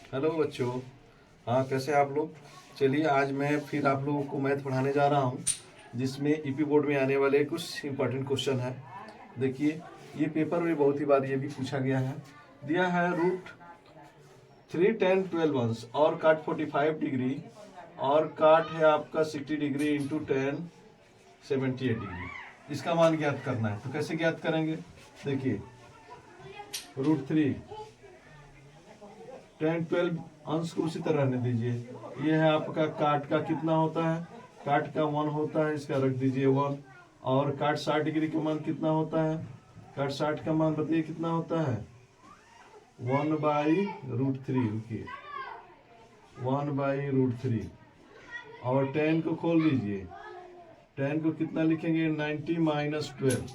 Hello बच्चों। हाँ, कैसे हैं आप लोग। चलिए आज मैं फिर आप लोगों को मैथ पढ़ाने जा रहा हूँ, जिसमें ईपी बोर्ड में आने वाले कुछ इंपॉर्टेंट क्वेश्चन है। देखिए, ये पेपर में बहुत ही बार ये भी पूछा गया है। दिया है रूट 3 10 12 अंश और काट 45 डिग्री और काट है आपका 60 डिग्री इंटू 10 78 डिग्री। इसका मान ज्ञात करना है। तो कैसे ज्ञात करेंगे। देखिए, √3 10 12 अंश को उसी तरह रहने दीजिए। ये है आपका काट का कितना होता है, काट का 1 होता है, इसका रख दीजिए 1। और काट 60 डिग्री का मान कितना होता है, काट 60 का मान बताइए कितना होता है, 1/√3। रुकिए, 1/√3। और 10 को खोल दीजिए। 10 को कितना लिखेंगे, 90 माइनस 12।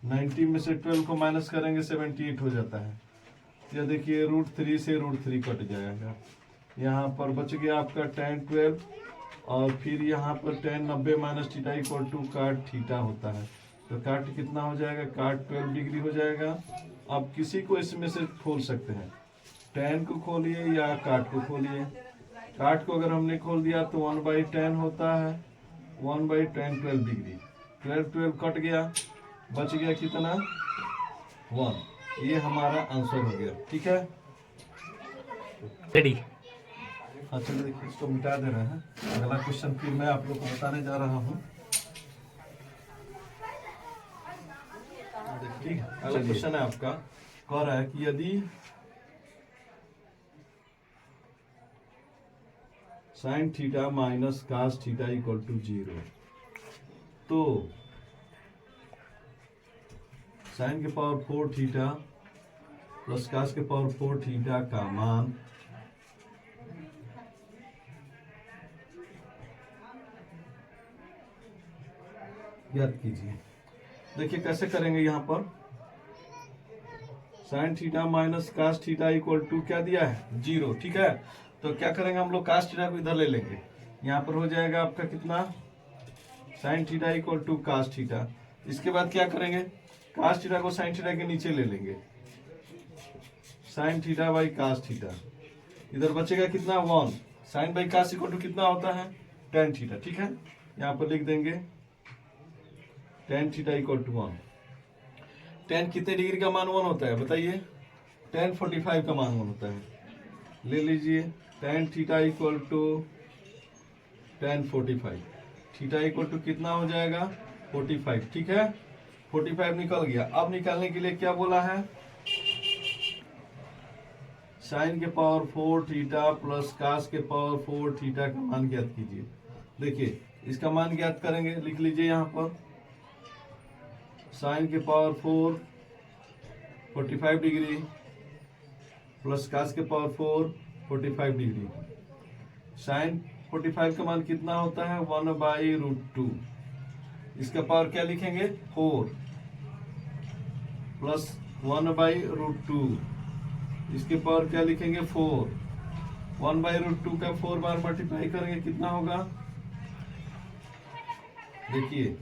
90 में से 12 को माइनस करेंगे 78 हो जाता है। यह देखिए √3 से √3 कट जाएगा। यहाँ पर बच गया आपका 10 12। और फिर यहाँ पर 10 90 माइनस थीटा इक्वल टू काट थीटा होता है। तो काट कितना हो जाएगा, काट 12 डिग्री हो जाएगा। अब किसी को इसमें से खोल सकते हैं, 10 को खोलिए या काट को खोलिए। काट को अगर हमने खोल दिया तो 1/10 होता है, 1/10 12 डिग्री। 12 12 कट गया, बच गया कितना, 1। ये हमारा आंसर हो गया। ठीक है, रेडी। हाँ चलिए देखिए, इसको मिटा दे रहे हैं। अगला क्वेश्चन फिर मैं आप लोग को बताने जा रहा हूँ। ठीक है, अगला क्वेश्चन है आपका, कह रहा है कि यदि sine theta minus cos theta equal to 0, तो साइन के पावर 4 थीटा प्लस कास के पावर 4 थीटा का मान ज्ञात कीजिए। देखिए कैसे करेंगे। यहाँ पर sine theta minus cos theta equal to क्या दिया है, 0। ठीक है, तो क्या करेंगे हम लोग, कास थीटा को इधर ले लेंगे। यहाँ पर हो जाएगा आपका कितना, sine theta equal to cos theta. इसके बाद क्या करेंगे, कास थीटा को साइन थीटा के नीचे ले लेंगे, sine theta by cos theta. इधर बचेगा कितना, 1। Sine by cos equal to कितना होता है, tan थीटा। ठीक है, यहाँ पर लिख देंगे tan theta equal to 1। tan कितने डिग्री का मान 1 होता है बताइए, tan 45 का मान 1 होता है। ले लीजिए, tan theta equal to tan 45। Theta equal to कितना हो जाएगा, 45। ठीक है, 45 निकल गया। अब निकालने के लिए क्या बोला है, साइन के पावर 4 थीटा प्लस कास के पावर 4 थीटा का मान ज्ञात कीजिए। देखिए इसका मान ज्ञात करेंगे, लिख लीजिए यहाँ पर, साइन के पावर 4 45 डिग्री प्लस कास के पावर 4 45 डिग्री। साइन 45 का मान कितना होता है, 1/√2। इसका पावर क्या लिखेंगे, 4 प्लस 1/√2। इसके पावर क्या लिखेंगे, 4। 1/√2 का 4 बार मल्टीप्लाई करेंगे कितना होगा, देखिए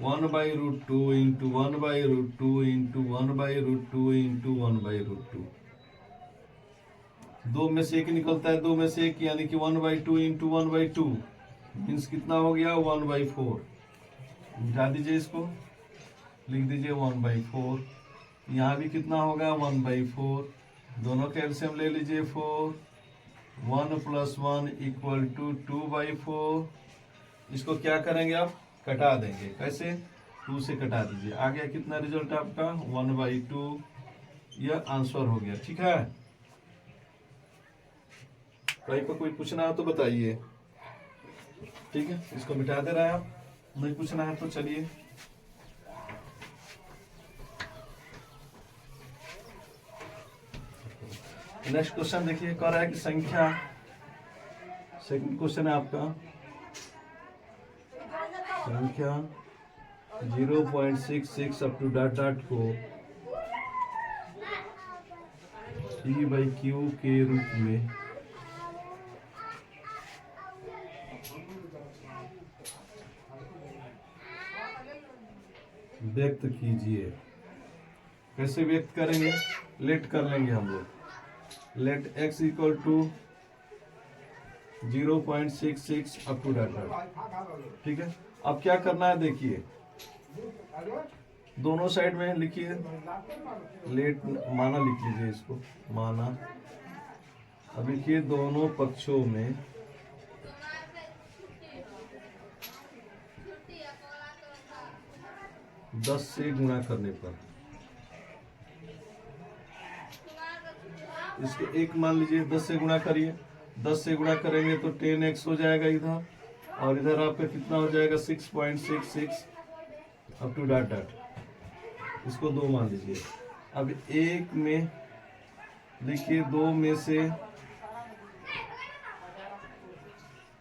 1/√2 इंटू 1/√2 इंटू 1/√2 इंटू 1/√2। 2 में से 1 निकलता है, 2 में से 1 यानी कि 1/2 इंटू 1/2 मीन्स कितना हो गया, 1/4। मिटा दीजिए, इसको लिख दीजिए 1/4। यहाँ भी कितना होगा, 1/4। दोनों का एलसीएम ले लीजिए 4। 1 प्लस 1 इक्वल टू 2/4। इसको क्या करेंगे, आप कटा देंगे। कैसे, 2 से कटा दीजिए, आ गया कितना रिजल्ट आपका, 1/2। यह आंसर हो गया। ठीक है, कहीं पर कोई पूछना हो तो बताइए। ठीक है, इसको मिटा दे रहा है। आप नहीं पूछना है तो चलिए, नेक्स्ट क्वेश्चन देखिए, कह रहा है कि संख्या, सेकंड क्वेश्चन है आपका, संख्या 0.66 अप टू डॉट डॉट को P/Q के रूप में व्यक्त कीजिए। कैसे व्यक्त करेंगे, लेट कर लेंगे हम लोग। Let x equal to 0.66 up to date. ठीक है, अब क्या करना है देखिए, दोनों साइड में लिखिए, लेट माना लिख लीजिए इसको, माना। अब लिखिए दोनों पक्षों में 10 से गुणा करने पर, इसको एक मान लीजिए, 10 से गुणा करिए, 10 से गुणा करेंगे तो 10x हो जाएगा इधर, और इधर आपका कितना हो जाएगा 6.66 अप टू डॉट डॉट, इसको 2 मान लीजिए। अब एक में देखिए, 2 में से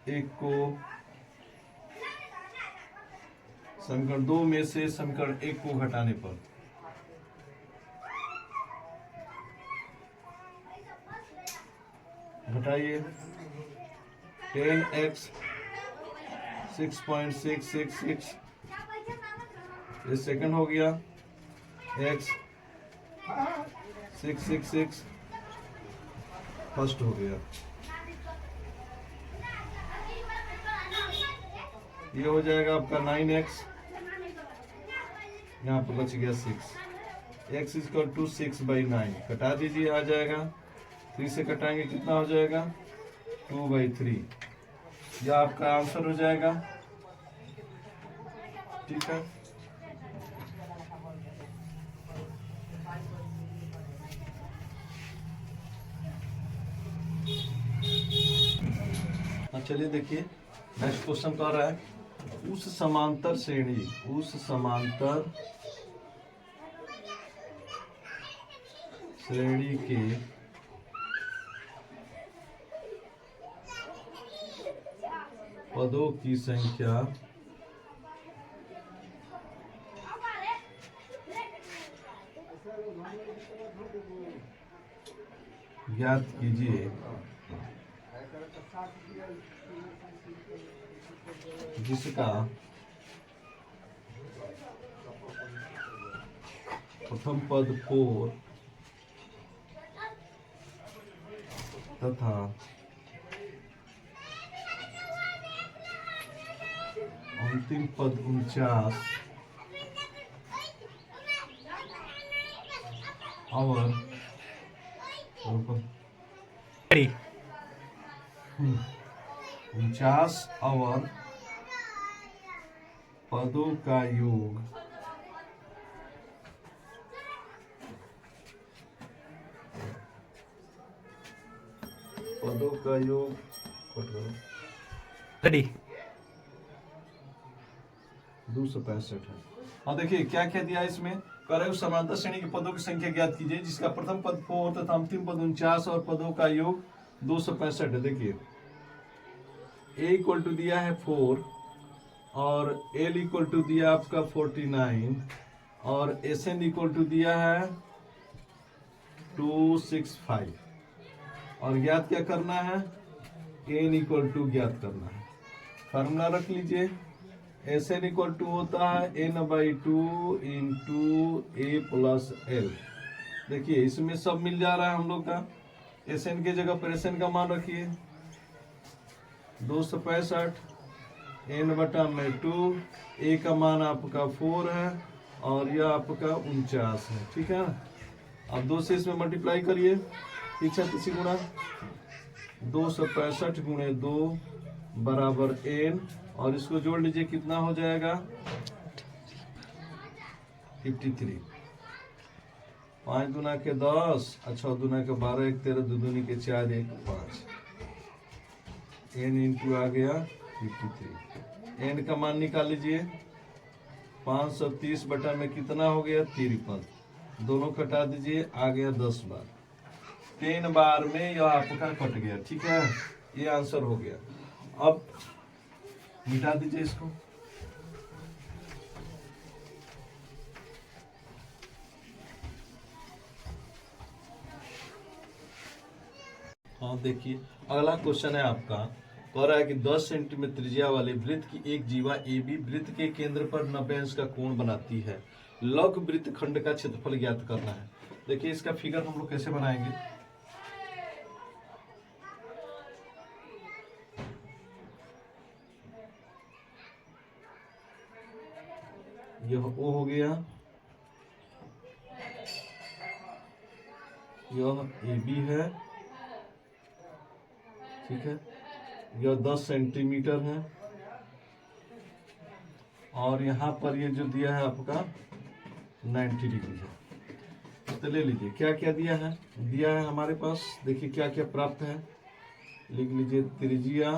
एक को समीकरण 2 में से समीकरण 1 को घटाने पर घटाइए, 10x 6.666 ये सेकंड हो गया, x 666 फर्स्ट हो गया, ये हो जाएगा आपका 9x, यहाँ पर बच गया 6, x इक्वल टू 6/9 कटा दीजिए, आ जाएगा 3 से कटाएंगे कितना हो जाएगा 2/3, यह आपका आंसर हो जाएगा। ठीक है, चलिए देखिए नेक्स्ट क्वेश्चन कह रहा है, उस समांतर श्रेणी, उस समांतर श्रेणी के पदों की संख्या ज्ञात कीजिए जिसका प्रथम पद 4 तथा अंतिम पद 49 और 49 और पदों का योग रेडी 265 है। हाँ देखिए क्या क्या दिया इसमें, कह रहे उस समांतर श्रेणी के पदों की संख्या ज्ञात कीजिए जिसका प्रथम पद 4 तथा अंतिम पद 49 और पदों का योग 265 है। देखिए a इक्वल टू दिया है 4 और l इक्वल टू दिया आपका 49 और sn इक्वल टू दिया है 265 और ज्ञात क्या करना है, n इक्वल टू ज्ञात करना है। फार्मूला रख लीजिए, Sn इक्वल टू होता है n/2 into a plus l। देखिए इसमें सब मिल जा रहा है हम लोग का, Sn के जगह पर Sn का मान रखिए 265 n/2, a का मान आपका 4 है और यह आपका 49 है। ठीक है ना, अब 2 से इसमें मल्टीप्लाई करिए, पीछे किसी गुणा 265 गुणे 2 बराबर n और इसको जोड़ लीजिए कितना हो जाएगा 53, 5 दूना के 10, 6 दूना के 12, 1 13, 2 दूनी के 4, 1 5, n इंटू आ गया 53। n का मान निकाल लीजिए, 530 बटा में कितना हो गया 53, दोनों कटा दीजिए, आ गया 10 बार, 3 बार में यह आपका कट गया। ठीक है, ये आंसर हो गया। अब मिटा दीजिए इसको, हाँ देखिए अगला क्वेश्चन है आपका, कह रहा है कि 10 सेंटीमीटर त्रिज्या वाले वृत्त की एक जीवा AB वृत्त के केंद्र पर 90 अंश का कोण बनाती है, लघु वृत्त खंड का क्षेत्रफल ज्ञात करना है। देखिए इसका फिगर हम लोग कैसे बनाएंगे, यह ओ हो गया, यह ए बी है, ठीक है, यह 10 सेंटीमीटर है, और यहाँ पर ये जो दिया है आपका 90 डिग्री है। तो ले लीजिए क्या क्या दिया है हमारे पास, देखिए क्या क्या प्राप्त है, लिख लीजिए। त्रिज्या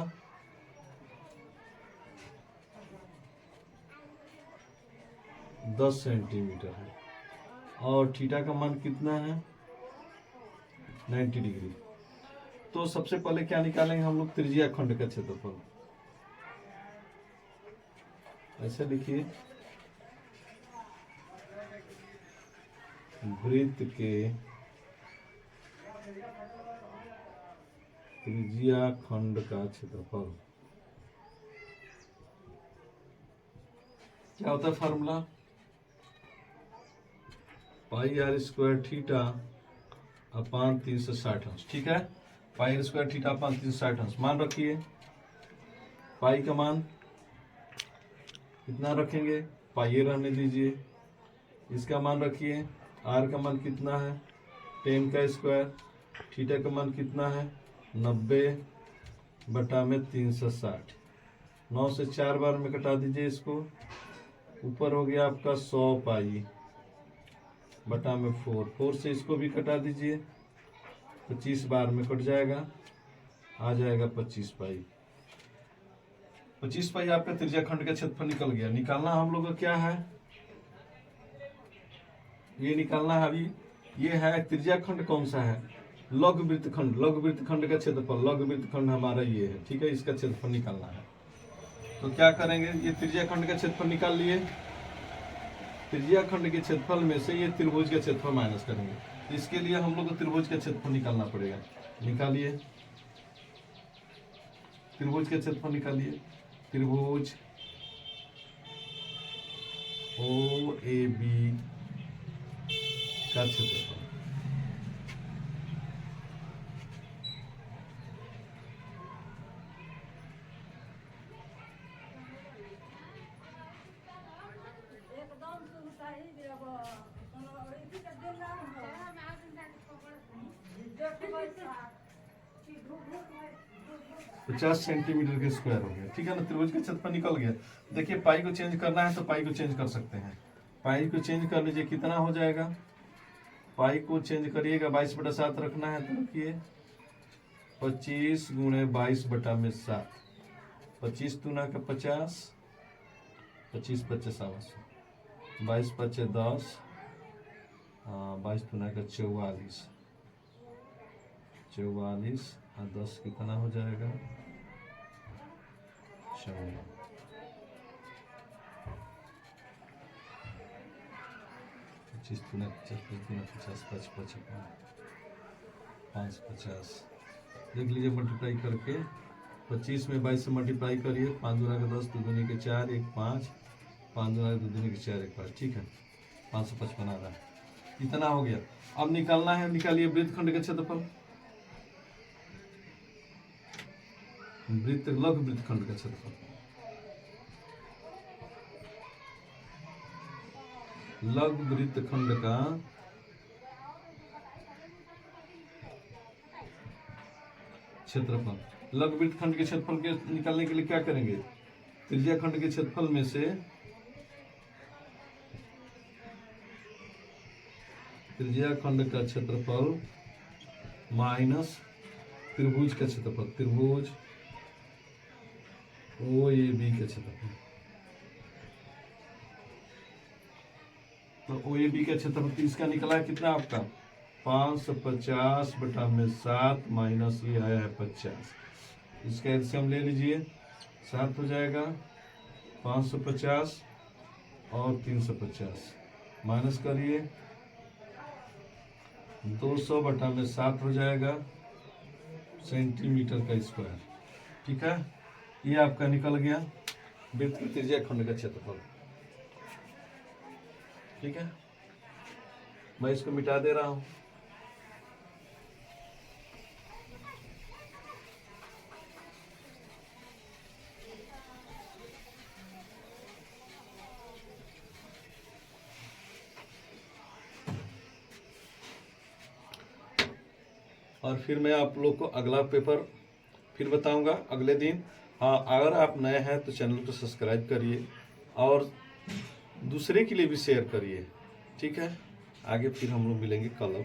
10 सेंटीमीटर है, और थीटा का मान कितना है 90 डिग्री। तो सबसे पहले क्या निकालेंगे हम लोग, त्रिज्या खंड का क्षेत्रफल। ऐसे लिखिए, वृत्त के त्रिज्या खंड का क्षेत्रफल क्या होता है formula, pi R square theta upon 360 अंश, ठीक है। Pi R square theta upon 360 अंश मान रखिए। पाई का मान कितना रखेंगे, पाई ए रहने दीजिए। इसका मान रखिए, आर का मान कितना है 10 का स्क्वायर, थीटा का मान कितना है 90 बटा में 360, 9 से 4 बार में कटा दीजिए इसको। ऊपर हो गया आपका 100 पाई बटा में 4 से इसको भी कटा दीजिए, 25 बार में कट जाएगा, आ जाएगा 25 पाई। 25 पाई आपका त्रिज्या खंड का क्षेत्रफल निकल गया। निकालना हम लोग का क्या है, ये निकालना है अभी, ये है त्रिज्या खंड कौन सा है, लघु वृत्त खंड। लघु वृत्त खंड का क्षेत्रफल, लघु वृत्त खंड हमारा ये है, ठीक है, इसका क्षेत्रफल निकालना है। तो क्या करेंगे, ये त्रिज्या खंड का क्षेत्रफल निकाल लिए, त्रिज्या खंड के क्षेत्रफल में से ये त्रिभुज का क्षेत्रफल माइनस करेंगे। इसके लिए हम लोग को त्रिभुज का क्षेत्रफल निकालना पड़ेगा। निकालिए, त्रिभुज का क्षेत्रफल निकालिए। त्रिभुज ओ ए बी का क्षेत्रफल, पचास सेंटीमीटर के स्क्वायर हो गया, ठीक है ना। त्रिभुज का क्षेत्रफल निकल गया। देखिए पाई को चेंज करना है तो पाई को चेंज कर सकते हैं। पाई को चेंज कर लीजिए, कितना हो जाएगा, पाई को चेंज करिएगा, 22/7 रखना है तो रखिए 25 गुणे 22/7, 25 दूना का 50, 25 25 22 5 10, 22 दूना का 44, 44 और 10 कितना हो जाएगा 54, 25 दूना 50, 50 दूना 50, 5 550। देख लीजिए मल्टीप्लाई करके, 25 में 22 से मल्टीप्लाई करिए, 5 दूना का 10, 2 दूनी के 4, 1 5, 5 दूना का 2 दूनी के 4, 1 5, ठीक है, 555 आ रहा है। इतना हो गया। अब निकालना है, निकालिए वृत्तखंड का क्षेत्रफल, लघु वृत्तखंड का क्षेत्रफल, लघु वृत्तखंड का क्षेत्रफल। लघु वृत्तखंड के क्षेत्रफल के निकालने के लिए क्या करेंगे, त्रिज्या खंड के क्षेत्रफल में से त्रिज्या खंड का क्षेत्रफल माइनस त्रिभुज का क्षेत्रफल, त्रिभुज ओ ए बी का क्षेत्रफल। तो ओ ए बी का क्षेत्रफल इसका निकला है कितना आपका 550 बटा में 7 माइनस ये आया है 50। इसका एलसीएम ले लीजिए, 7 हो जाएगा, 550 और 350 माइनस करिए, 200 बटा में 7 हो जाएगा सेंटीमीटर का स्क्वायर, ठीक है। ये आपका निकल गया वृत्त की त्रिज्या खंड का क्षेत्रफल, ठीक है। मैं इसको मिटा दे रहा हूं। और फिर मैं आप लोग को अगला पेपर फिर बताऊंगा अगले दिन। हाँ, अगर आप नए हैं तो चैनल को सब्सक्राइब करिए और दूसरे के लिए भी शेयर करिए, ठीक है। आगे फिर हम लोग मिलेंगे कल।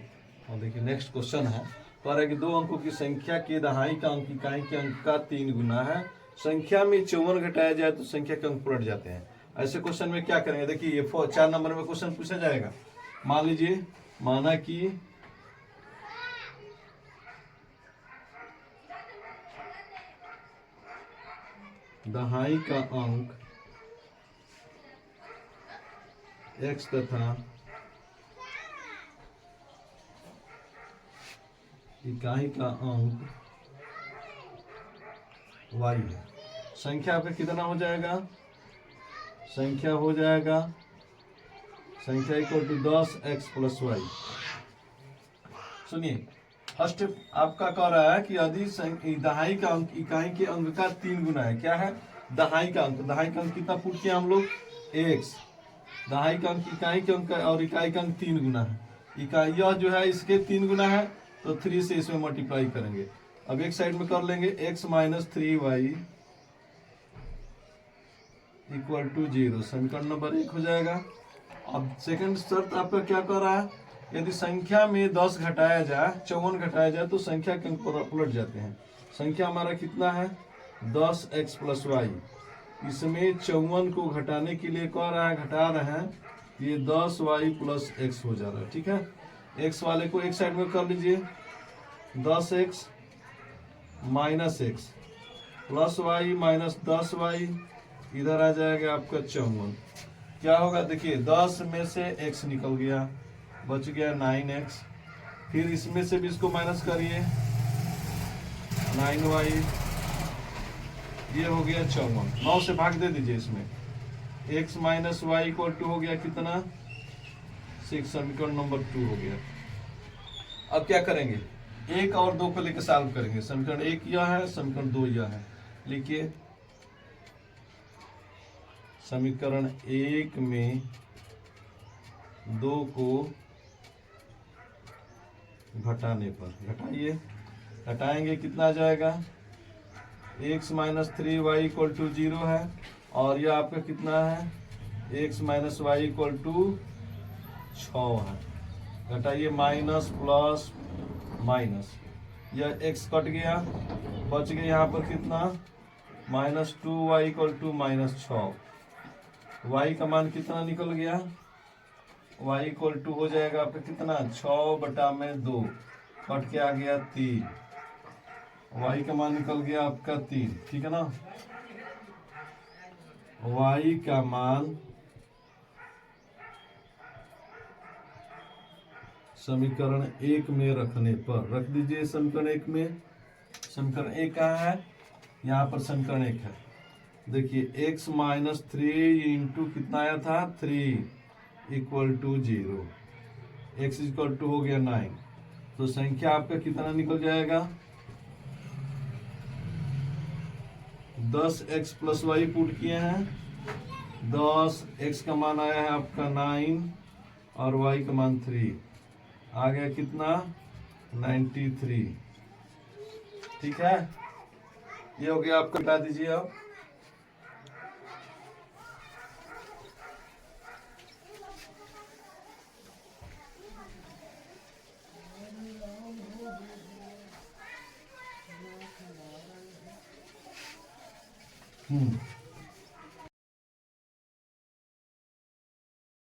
और देखिए नेक्स्ट क्वेश्चन है, कह रहा है कि 2 अंकों की संख्या के दहाई का अंक इकाई के अंक का 3 गुना है। संख्या में 54 घटाया जाए तो संख्या के अंक पलट जाते हैं। ऐसे क्वेश्चन में क्या करेंगे, देखिए ये 4 नंबर में क्वेश्चन पूछा जाएगा। मान लीजिए, माना कि दहाई का अंक x तथा इकाई का अंक y है। संख्या आपका कितना हो जाएगा, संख्या हो जाएगा संख्या equal to 10x plus Y. सुनिए, फर्स्ट आपका कह रहा है कि यदि दहाई का अंक इकाई के अंक का 3 गुना है। क्या है, दहाई का अंक कितना पुट किया हम लोग, x। दहाई का अंक इकाई के अंक और इकाई का अंक 3 गुना है। इकाई यह जो है इसके 3 गुना है तो 3 से इसमें मल्टीप्लाई करेंगे। अब एक साइड में कर लेंगे, x minus 3y equal to 0। समीकरण नंबर 1 हो जाएगा। अब सेकंड शर्त आपका क्या कर रहा है, यदि संख्या में 10 घटाया जाए, 54 घटाया जाए तो संख्या के अंक पलट जाते हैं। संख्या हमारा कितना है, 10x प्लस वाई। इसमें 54 को घटाने के लिए कह रहा है, घटा रहे हैं, ये 10y प्लस x हो जा रहा है, ठीक है। x वाले को एक साइड में कर लीजिए, 10x minus x plus Y minus 10y, इधर आ जाएगा आपका 54। क्या होगा, देखिए 10 में से x निकल गया, बच गया 9x। फिर इसमें से भी इसको माइनस करिए, 9y, ये हो गया 54। 9 से भाग दे दीजिए इसमें, x minus Y equal to हो गया कितना, 6। समीकरण नंबर 2 हो गया। अब क्या करेंगे, 1 और 2 को लेकर सॉल्व करेंगे। समीकरण 1 यह है, समीकरण 2 यह है। लिखिए, समीकरण 1 में 2 को घटाने पर, घटाइए, घटाएंगे कितना आ जाएगा, x minus 3y equal to 0 है। और यह आपका कितना है, x minus Y equal to 6 है। घटाइए, माइनस प्लस माइनस, यह x कट गया, बच गया यहाँ पर कितना, minus 2y equal to minus 6। y का मान कितना निकल गया, y इक्वल टू हो जाएगा आपका कितना, 6/2, कट के आ गया 3। y का मान निकल गया आपका 3, ठीक है ना। y का मान समीकरण 1 में रखने पर, रख दीजिए समीकरण 1 में। समीकरण 1 कहाँ है, यहाँ पर समीकरण 1 है। देखिए x माइनस 3 इंटू कितना आया था, 3 equal to 0, x equal to हो गया 9। तो संख्या आपका कितना निकल जाएगा, 10x प्लस वाई पुट किए हैं, 10x का मान आया है आपका 9 और y का मान 3, आ गया कितना, 93, ठीक है। ये हो गया आपका, बता दीजिए आप।